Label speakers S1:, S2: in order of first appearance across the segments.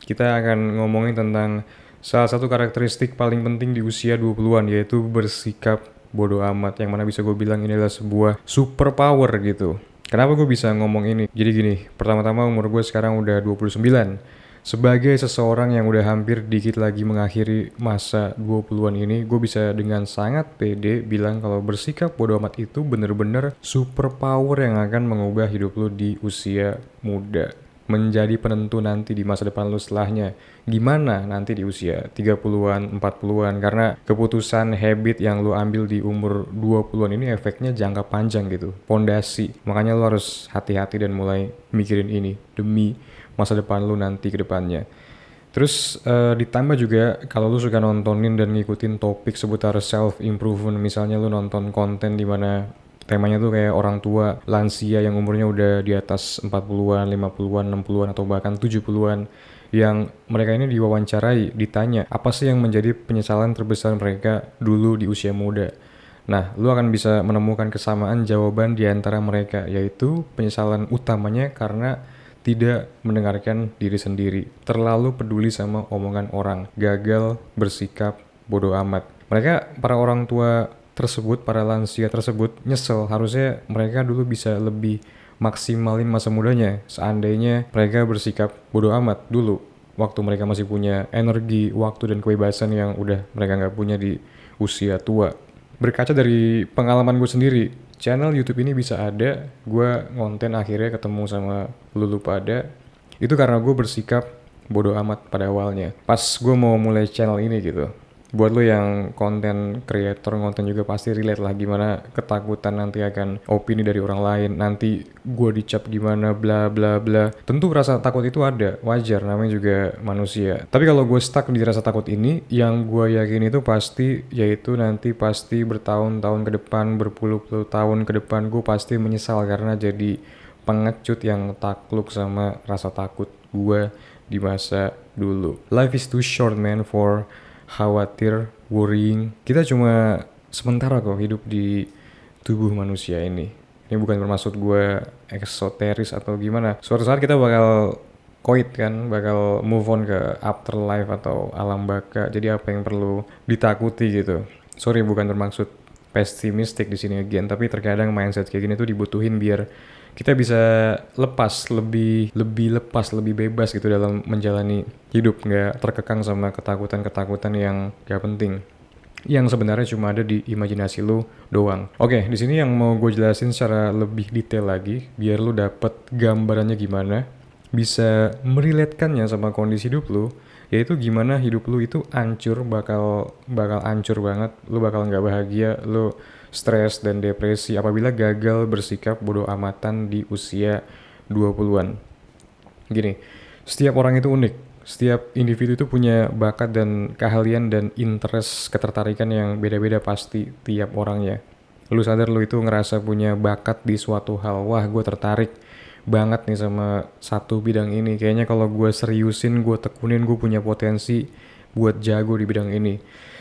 S1: Kita akan ngomongin tentang salah satu karakteristik paling penting di usia 20-an, yaitu bersikap bodoh amat, yang mana bisa gue bilang ini adalah sebuah super power gitu. Kenapa gue bisa ngomong ini? Jadi gini, pertama-tama umur gue sekarang udah 29. Sebagai seseorang yang udah hampir dikit lagi mengakhiri masa 20-an ini, gue bisa dengan sangat pede bilang kalau bersikap bodoh amat itu bener-bener super power yang akan mengubah hidup lo di usia muda. Menjadi penentu nanti di masa depan lo setelahnya. Gimana nanti di usia 30-an, 40-an. Karena keputusan habit yang lo ambil di umur 20-an ini efeknya jangka panjang gitu. Pondasi. Makanya lo harus hati-hati dan mulai mikirin ini demi masa depan lu nanti ke depannya. Terus ditambah juga kalau lu suka nontonin dan ngikutin topik seputar self improvement, misalnya lu nonton konten di mana temanya tuh kayak orang tua, lansia yang umurnya udah di atas 40-an, 50-an, 60-an atau bahkan 70-an, yang mereka ini diwawancarai, ditanya apa sih yang menjadi penyesalan terbesar mereka dulu di usia muda. Nah, lu akan bisa menemukan kesamaan jawaban di antara mereka, yaitu penyesalan utamanya karena tidak mendengarkan diri sendiri, terlalu peduli sama omongan orang, gagal bersikap bodoh amat. Mereka, para orang tua tersebut, para lansia tersebut nyesel, harusnya mereka dulu bisa lebih maksimalin masa mudanya, seandainya mereka bersikap bodoh amat dulu, waktu mereka masih punya energi, waktu dan kebebasan yang udah mereka nggak punya di usia tua. Berkaca dari pengalaman gue sendiri, channel YouTube ini bisa ada, gue ngonten akhirnya ketemu sama lu pada, itu karena gue bersikap bodoh amat pada awalnya. Pas gue mau mulai channel ini gitu. Buat lo yang konten creator ngonten juga pasti relate lah gimana ketakutan nanti akan opini dari orang lain, nanti gue dicap gimana bla bla bla. Tentu rasa takut itu ada, wajar, namanya juga manusia. Tapi kalau gue stuck di rasa takut ini, yang gue yakin itu pasti, yaitu nanti pasti bertahun-tahun ke depan, berpuluh-puluh tahun ke depan gue pasti menyesal karena jadi pengecut yang takluk sama rasa takut gue di masa dulu. Life is too short man for khawatir, worrying. Kita cuma sementara kok hidup di tubuh manusia ini. Ini bukan bermaksud gue eksoteris atau gimana. Suatu saat kita bakal koit kan, bakal move on ke afterlife atau alam baka. Jadi apa yang perlu ditakuti gitu. Sorry, bukan bermaksud pesimistik di sini again, tapi terkadang mindset kayak gini tuh dibutuhin biar kita bisa lepas, lebih lepas, lebih bebas gitu dalam menjalani hidup, nggak terkekang sama ketakutan-ketakutan yang gak penting, yang sebenarnya cuma ada di imajinasi lu doang. Oke, di sini yang mau gue jelasin secara lebih detail lagi, biar lu dapet gambarannya gimana, bisa meriletkannya sama kondisi hidup lu, yaitu gimana hidup lu itu hancur, bakal hancur banget, lu bakal nggak bahagia, lu stres dan depresi apabila gagal bersikap bodoh amatan di usia 20-an. Gini, setiap orang itu unik. Setiap individu itu punya bakat dan keahlian dan interest, ketertarikan yang beda-beda pasti tiap orangnya. Lu sadar lu itu ngerasa punya bakat di suatu hal. Wah, gue tertarik banget nih sama satu bidang ini. Kayaknya kalau gue seriusin, gue tekunin, gue punya potensi buat jago di bidang ini.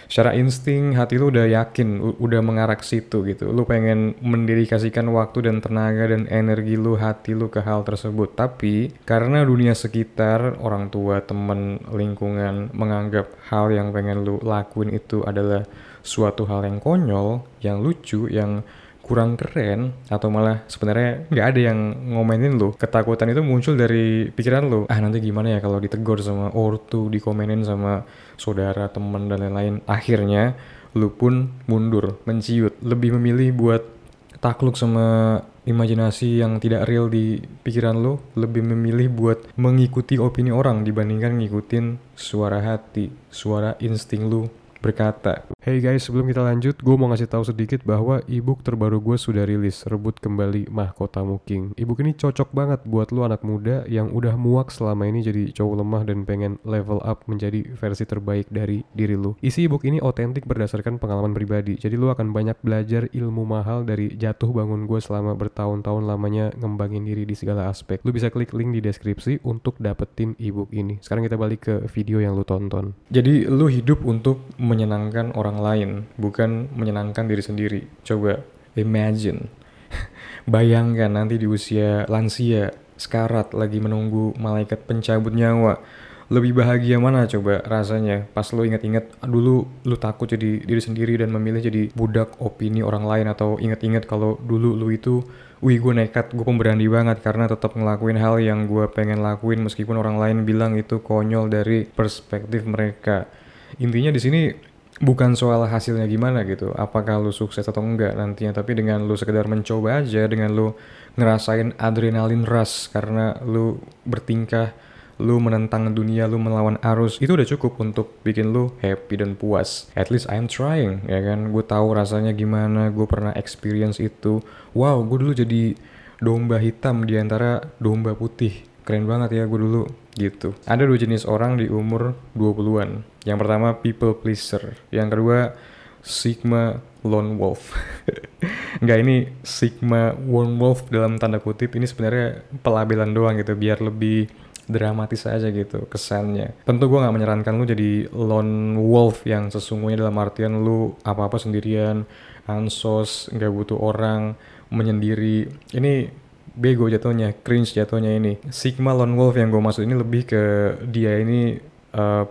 S1: Secara insting hati lu udah yakin, udah mengarah ke situ gitu. Lu pengen mendedikasikan waktu dan tenaga dan energi lu, hati lu ke hal tersebut. Tapi karena dunia sekitar, orang tua, temen, lingkungan menganggap hal yang pengen lu lakuin itu adalah suatu hal yang konyol, yang lucu, yang kurang keren, atau malah sebenarnya nggak ada yang ngomenin lu. Ketakutan itu muncul dari pikiran lu. Ah, nanti gimana ya kalau ditegur sama ortu, dikomenin sama saudara, teman dan lain-lain. Akhirnya lu pun mundur, menciut, lebih memilih buat takluk sama imajinasi yang tidak real di pikiran lu, lebih memilih buat mengikuti opini orang dibandingkan ngikutin suara hati, suara insting lu berkata. Hey guys, sebelum kita lanjut, gue mau ngasih tahu sedikit bahwa ebook terbaru gue sudah rilis, Rebut Kembali Mahkotamu King. Ebook ini cocok banget buat lo anak muda yang udah muak selama ini jadi cowok lemah dan pengen level up menjadi versi terbaik dari diri lo. Isi ebook ini otentik berdasarkan pengalaman pribadi, jadi lo akan banyak belajar ilmu mahal dari jatuh bangun gue selama bertahun-tahun lamanya ngembangin diri di segala aspek. Lo bisa klik link di deskripsi untuk dapetin ebook ini. Sekarang kita balik ke video yang lo tonton. Jadi lo hidup untuk menyenangkan orang lain, bukan menyenangkan diri sendiri. Coba imagine, bayangkan nanti di usia lansia, sekarat, lagi menunggu malaikat pencabut nyawa, Lebih bahagia mana coba rasanya pas lu inget-inget dulu lu takut jadi diri sendiri dan memilih jadi budak opini orang lain, atau inget-inget kalau dulu lu itu, wih gue nekat, gue pemberani banget karena tetap ngelakuin hal yang gue pengen lakuin meskipun orang lain bilang itu konyol dari perspektif mereka. Intinya di sini bukan soal hasilnya gimana gitu, apakah lu sukses atau enggak nantinya, tapi dengan lu sekedar mencoba aja, dengan lu ngerasain adrenalin rush karena lu bertingkah, lu menentang dunia, lu melawan arus, itu udah cukup untuk bikin lu happy dan puas. At least I'm trying, ya kan? Gue tahu rasanya gimana, gue pernah experience itu. Wow, gue dulu jadi domba hitam di antara domba putih. Keren banget ya gue dulu, gitu. Ada dua jenis orang di umur 20-an. Yang pertama people pleaser, yang kedua Sigma lone wolf. Enggak, ini Sigma lone wolf dalam tanda kutip, ini sebenarnya pelabelan doang gitu biar lebih dramatis aja gitu kesannya. Tentu gue nggak menyarankan lu jadi lone wolf yang sesungguhnya dalam artian lu apa-apa sendirian, ansos, nggak butuh orang, menyendiri. Ini bego jatuhnya, cringe jatuhnya ini. Sigma lone wolf yang gue maksud ini lebih ke dia ini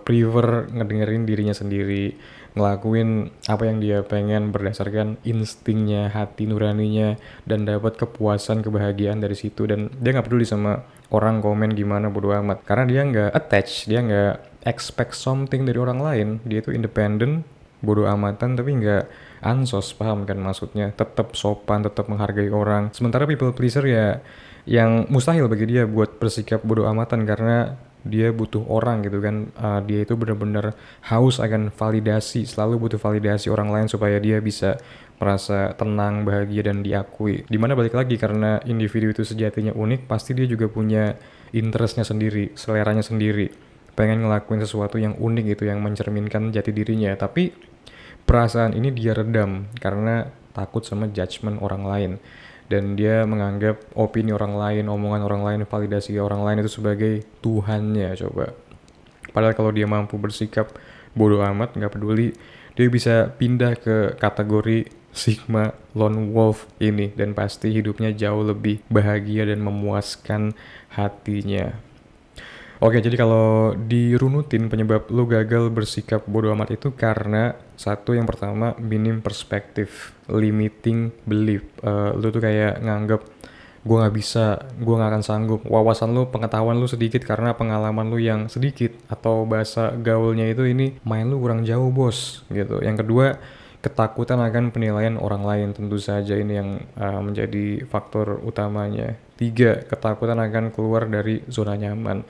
S1: prefer ngedengerin dirinya sendiri, ngelakuin apa yang dia pengen berdasarkan instingnya, hati nuraninya, dan dapat kepuasan, kebahagiaan dari situ. Dan dia nggak peduli sama orang komen gimana, bodo amat, karena dia nggak attach, dia nggak expect something dari orang lain. Dia itu independen, bodo amatan, tapi nggak ansos, paham kan maksudnya, tetap sopan, tetap menghargai orang. Sementara people pleaser ya yang mustahil bagi dia buat bersikap bodo amatan karena dia butuh orang gitu kan. Dia itu benar-benar haus akan validasi, selalu butuh validasi orang lain supaya dia bisa merasa tenang, bahagia, dan diakui. Dimana balik lagi, karena individu itu sejatinya unik, pasti dia juga punya interestnya sendiri, seleranya sendiri, pengen ngelakuin sesuatu yang unik gitu, yang mencerminkan jati dirinya. Tapi perasaan ini dia redam karena takut sama judgement orang lain, dan dia menganggap opini orang lain, omongan orang lain, validasi orang lain itu sebagai Tuhannya coba. Padahal kalau dia mampu bersikap bodoh amat, nggak peduli, dia bisa pindah ke kategori Sigma lone wolf ini, dan pasti hidupnya jauh lebih bahagia dan memuaskan hatinya. Oke, jadi kalau dirunutin penyebab lu gagal bersikap bodoh amat itu karena satu, yang pertama minim perspektif, limiting belief. Lu tuh kayak nganggep gue nggak bisa, gue nggak akan sanggup. Wawasan lu, pengetahuan lu sedikit karena pengalaman lu yang sedikit, atau bahasa gaulnya itu ini main lu kurang jauh bos gitu. Yang kedua, ketakutan akan penilaian orang lain, tentu saja ini yang menjadi faktor utamanya. Tiga, ketakutan akan keluar dari zona nyaman.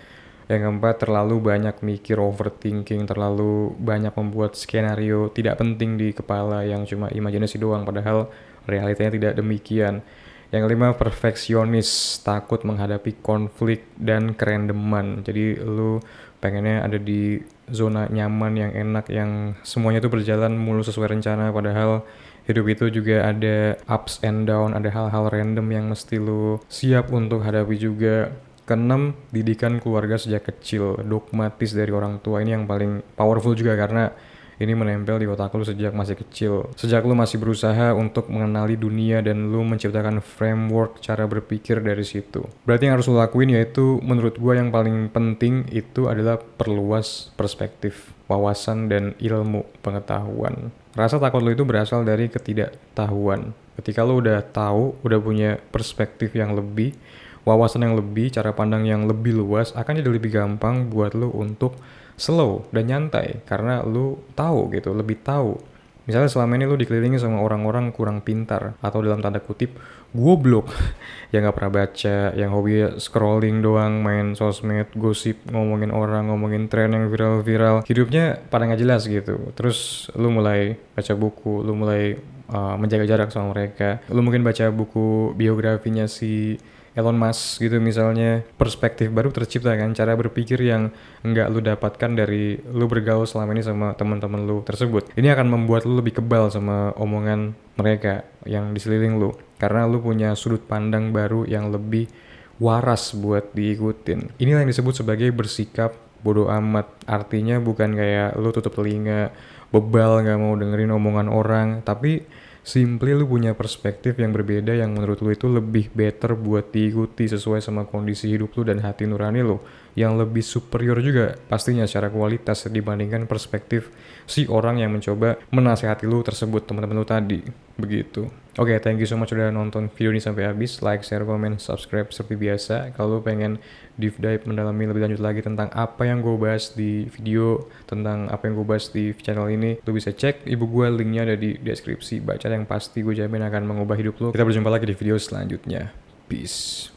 S1: Yang keempat, terlalu banyak mikir, overthinking, terlalu banyak membuat skenario tidak penting di kepala yang cuma imajinasi doang, padahal realitanya tidak demikian. Yang kelima, perfeksionis, takut menghadapi konflik dan kerendeman. Jadi lu pengennya ada di zona nyaman yang enak, yang semuanya tuh berjalan mulu sesuai rencana, padahal hidup itu juga ada ups and down, ada hal-hal random yang mesti lu siap untuk hadapi juga. Keenam, didikan keluarga sejak kecil, dogmatis dari orang tua. Ini yang paling powerful juga karena ini menempel di otak lu sejak masih kecil. Sejak lu masih berusaha untuk mengenali dunia dan lu menciptakan framework cara berpikir dari situ. Berarti yang harus lu lakuin yaitu, menurut gua yang paling penting itu adalah perluas perspektif, wawasan, dan ilmu pengetahuan. Rasa takut lu itu berasal dari ketidaktahuan. Ketika lu udah tahu, udah punya perspektif yang lebih, wawasan yang lebih, cara pandang yang lebih luas, akan jadi lebih gampang buat lu untuk slow dan nyantai karena lu tahu gitu, lebih tahu. Misalnya selama ini lu dikelilingi sama orang-orang kurang pintar atau dalam tanda kutip goblok yang nggak pernah baca, yang hobi scrolling doang, main sosmed, gosip, ngomongin orang, ngomongin tren yang viral-viral, hidupnya pada nggak jelas gitu. Terus lu mulai baca buku, lu mulai menjaga jarak sama mereka, lu mungkin baca buku biografinya si Elon Musk gitu misalnya, perspektif baru tercipta kan, cara berpikir yang nggak lu dapatkan dari lu bergaul selama ini sama teman-teman lu tersebut. Ini akan membuat lu lebih kebal sama omongan mereka yang di sekeliling lu, karena lu punya sudut pandang baru yang lebih waras buat diikutin. Inilah yang disebut sebagai bersikap bodoh amat. Artinya bukan kayak lu tutup telinga, bebal, nggak mau dengerin omongan orang, tapi simply lu punya perspektif yang berbeda yang menurut lu itu lebih better buat diikuti sesuai sama kondisi hidup lu dan hati nurani lu. yang lebih superior juga pastinya secara kualitas dibandingkan perspektif si orang yang mencoba menasehati lu tersebut, teman-teman lu tadi. Begitu. Oke, thank you so much udah nonton video ini sampai habis. Like, share, comment, subscribe seperti biasa. Kalau lu pengen deep dive mendalami lebih lanjut lagi tentang apa yang gue bahas di video, tentang apa yang gue bahas di channel ini, lu bisa cek ibu gue, linknya ada di deskripsi. Baca yang pasti, gue jamin akan mengubah hidup lu. Kita berjumpa lagi di video selanjutnya. Peace.